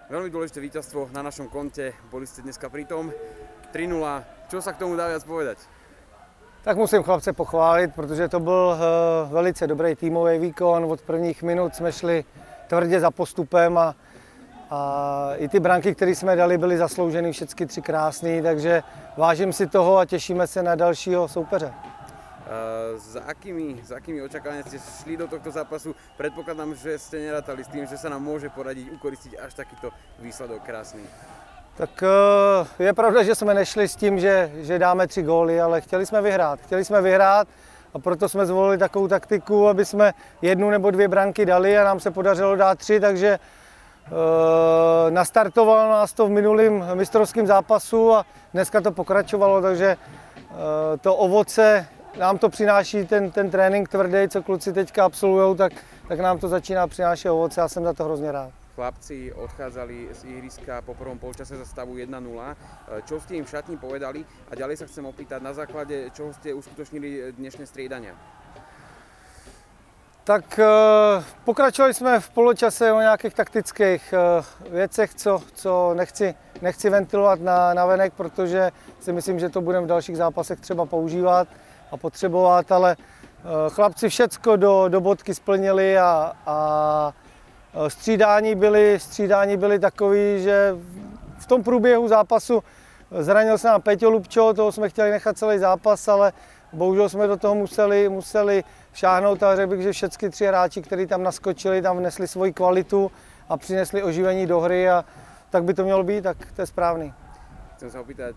Veľmi dôležité víťazstvo na našom konte, boli ste dneska pri tom. 3-0, čo sa k tomu dá viac povedať? Tak musím chlapce pochválit, protože to byl velice dobrý týmový výkon. Od prvních minut jsme šli tvrdě za postupem a i ty branky, které jsme dali, byly zaslouženy všechny 3 krásný, takže vážím si toho a těšíme se na dalšího soupeře. Za akými očakávania ste šli do tohto zápasu? Predpokladám, že ste nerátali s tým, že sa nám môže poradiť ukoristiť až takýto výsledok krásný. Tak je pravda, že jsme nešli s tím, že dáme 3 góly, ale chtěli jsme vyhrát a proto jsme zvolili takovou taktiku, aby jsme 1 nebo 2 branky dali a nám se podařilo dát 3, takže nastartovalo nás to v minulém mistrovském zápasu a dneska to pokračovalo, takže to ovoce nám to přináší ten trénink tvrdý, co kluci teďka absolvujou, tak nám to začíná přinášet ovoce, já jsem za to hrozně rád. Chlapci odchádzali z ihriska po prvom polčase za stavu 1-0. Čo ste im v šatni povedali? A ďalej sa chcem opýtať, na základe čoho ste uskutočnili dnešné striedania? Tak pokračovali jsme v poločase o nějakých taktických věcech, co nechci ventilovat na venek, protože si myslím, že to budeme v dalších zápasech třeba používat a potřebovat, ale chlapci všecko do bodky splnili a střídání byly takový, že v tom průběhu zápasu zranil se nám Peťo Lubčo, toho jsme chtěli nechat celý zápas, ale bohužel jsme do toho museli šáhnout a řekl bych, že všechny 3 hráči, kteří tam naskočili, tam vnesli svoji kvalitu a přinesli oživení do hry a tak by to mělo být, tak to je správný. Chcem sa opýtať,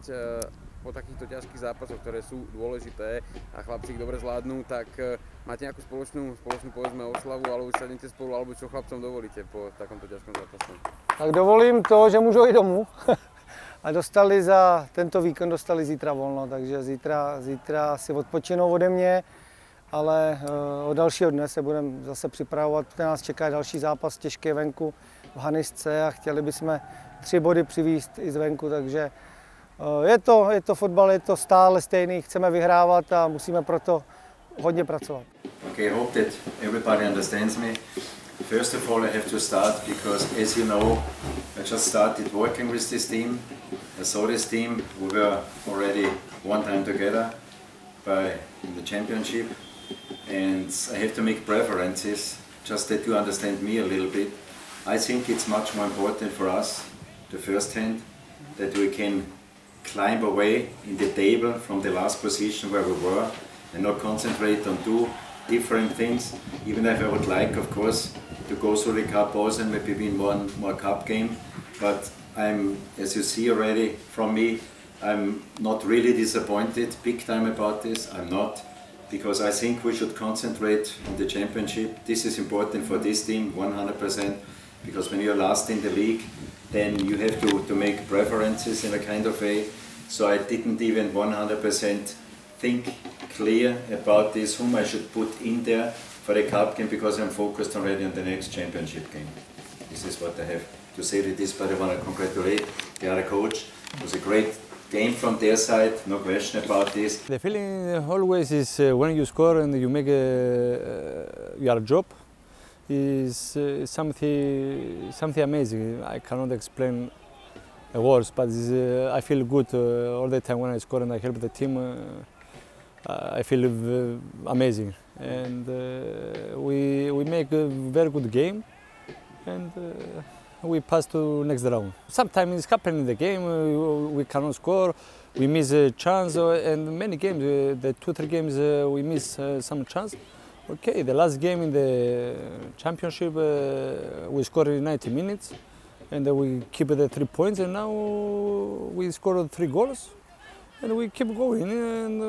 po takýchto ťažkých zápasoch, ktoré sú dôležité a chlapci ich dobre zvládnu, tak máte nejakú spoločnú povedzme oslavu, alebo sadnete spolu, alebo čo chlapcom dovolíte po takomto ťažkom zápase? Tak dovolím to, že můžou jít domů a dostali za tento víkend zítra volno, takže zítra si odpočinou ode mě, ale od dalšího dne se budeme zase připravovat, protože nás čeká další zápas těžký venku v Hanisce a chtěli bychom 3 body přivést i zvenku, takže je to fotbal, je to stále stejný, chceme vyhrávat a musíme proto hodně pracovat. Okay, I hope that everybody understands me. First of all, I have to start because, as you know, I just started working with this team. I saw this team. We were already one time together in the championship, and I have to make preferences just that you understand me a little bit. I think it's much more important for us, the first hand, that we can climb away in the table from the last position where we were and not concentrate on 2 different things, even if I would like, of course, to go through the cup also and maybe win one more cup game. But I'm, as you see already from me, I'm not really disappointed big time about this. I'm not, because I think we should concentrate on the championship. This is important for this team, 100%, because when you're last in the league, then you have to make preferences in a kind of way. So I didn't even 100% think clear about this, whom I should put in there for the cup game, because I'm focused already on the next championship game. This is what I have to say to this, but I want to congratulate the other coach. It was a great game from their side, no question about this. The feeling always is when you score and you make your job is something amazing. I cannot explain words, but I feel good all the time when I score and I help the team. I feel amazing, and we make a very good game, and we pass to next round. Sometimes it's happening in the game, we cannot score, we miss a chance, and many games, the 2-3 games we miss some chance. Okay, the last game in the championship we scored in 90 minutes, and we keep the 3 points, and now we scored 3 goals. And we keep going, and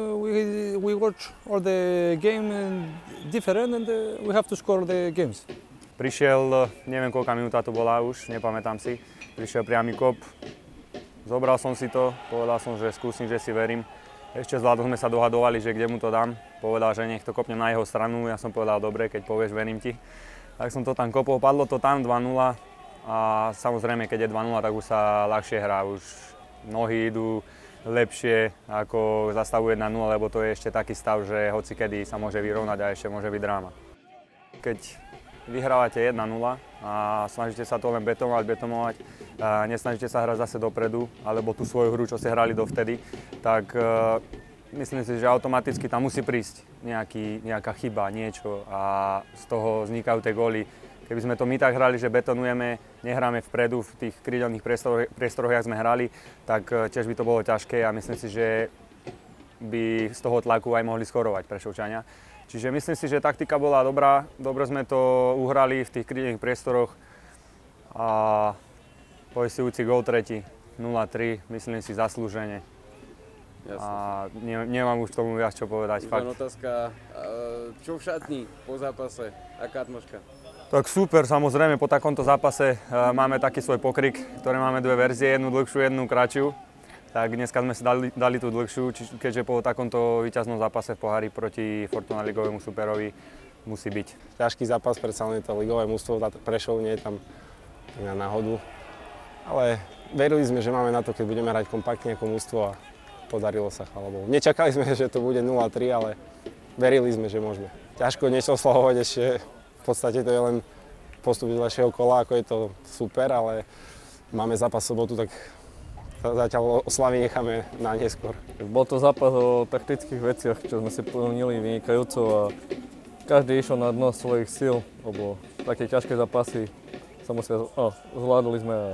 we watch all the game different, and we have to score the games. Prišiel, neviem koľká minúta to bola už, nepamätám si, prišiel priamy kop, zobral som si to, povedal som, že skúsim, že si verím. Ešte s Vladom sme sa dohadovali, že kde mu to dám, povedal, že nech to kopnem na jeho stranu, ja som povedal, dobre, keď povieš, verím ti. Tak som to tam kopol, padlo to tam 2-0 a samozrejme, keď je 2-0, tak už sa ľahšie hrá, už nohy idú lepšie ako za stavu 1-0, lebo to je ešte taký stav, že hocikedy sa môže vyrovnať a ešte môže byť dráma. Keď vyhrávate 1-0 a snažíte sa to len betonovať, nesnažíte sa hrať zase dopredu, alebo tú svoju hru, čo ste hrali dovtedy, tak myslím si, že automaticky tam musí prísť nejaká chyba, niečo a z toho vznikajú tie góly. Keby sme to my tak hrali, že betonujeme, nehráme vpredu v tých krídelných priestoroch, jak sme hrali, tak tiež by to bolo ťažké a myslím si, že by z toho tlaku aj mohli skorovať Prešovčania. Čiže myslím si, že taktika bola dobrá, dobre sme to uhrali v tých krídelných priestoroch a poistujúci gól tretí, 0-3, myslím si zaslúžene. Jasne. A nemám už tomu viac čo povedať. Fakt. Otázka, čo v šatni po zápase, aká atmosféra? Tak super, samozrejme po takomto zápase máme taký svoj pokrik, ktoré máme dve verzie, jednu dlhšiu, jednu kratšiu. Tak dneska sme si dali tú dlhšiu, keďže po takomto víťaznom zápase v pohári proti Fortuna ligovému superovi musí byť. Ťažký zápas, predsa len je to ligové mužstvo, Prešov nie je tam na náhodu. Ale verili sme, že máme na to, keď budeme hrať kompaktne ako mužstvo a podarilo sa, chvála Bohu. Nečakali sme, že to bude 0-3, ale verili sme, že môžeme. Ťažko niečo oslavovať ešte. V podstate to je len postup z ďalšieho kola, ako je to super, ale máme zápas sobotu, tak zatiaľ oslavy necháme na neskôr. Bol to zápas o taktických veciach, čo sme si plnili vynikajúco a každý išiel na dno svojich síl, lebo také ťažké zápasy sa zvládli sme a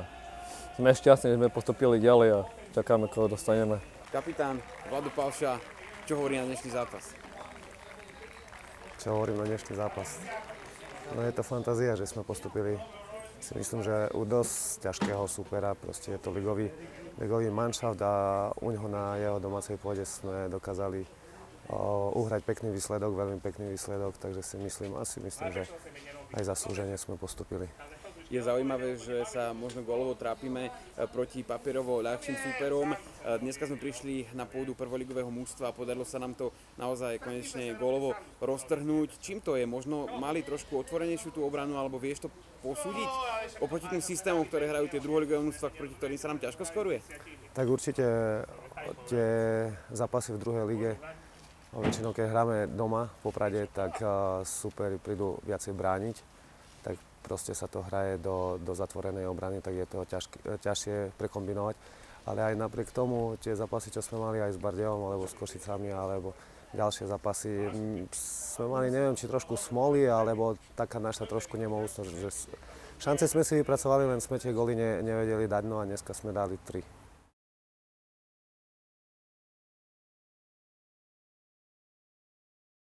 sme šťastní, že sme postupili ďalej a čakáme, koho dostaneme. Kapitán Vlado Palša, čo hovorí na dnešný zápas? Čo hovorím na dnešný zápas? No je to fantázia, že sme postupili, si myslím, že u dosť ťažkého supera, proste je to ligový manšaft a u ňoho na jeho domácej pôde sme dokázali uhrať pekný výsledok, veľmi pekný výsledok, takže si myslím, že aj zaslúžene sme postupili. Je zaujímavé, že sa možno gólovo trápime proti papierovo ľahším súperom. Dneska sme prišli na pôdu prvoligového mužstva a podarilo sa nám to naozaj konečne gólovo roztrhnúť. Čím to je? Možno mali trošku otvorenejšiu tú obranu, alebo vieš to posúdiť oproti tým systémom, ktoré hrajú tie druholigové mužstva, proti ktorým sa nám ťažko skoruje? Tak určite tie zápasy v druhej lige, väčšinou keď hráme doma v Poprade, tak superi prídu viacej brániť. Tak proste sa to hraje do zatvorenej obrany, tak je to ťažšie prekombinovať. Ale aj napriek tomu tie zápasy, čo sme mali aj s Bardejom, alebo s Košicami, alebo ďalšie zápasy, sme mali, neviem, či trošku smoly, alebo taká naša trošku nemohúcnosť, že šance sme si vypracovali, len sme tie góly nevedeli dať, no a dneska sme dali 3.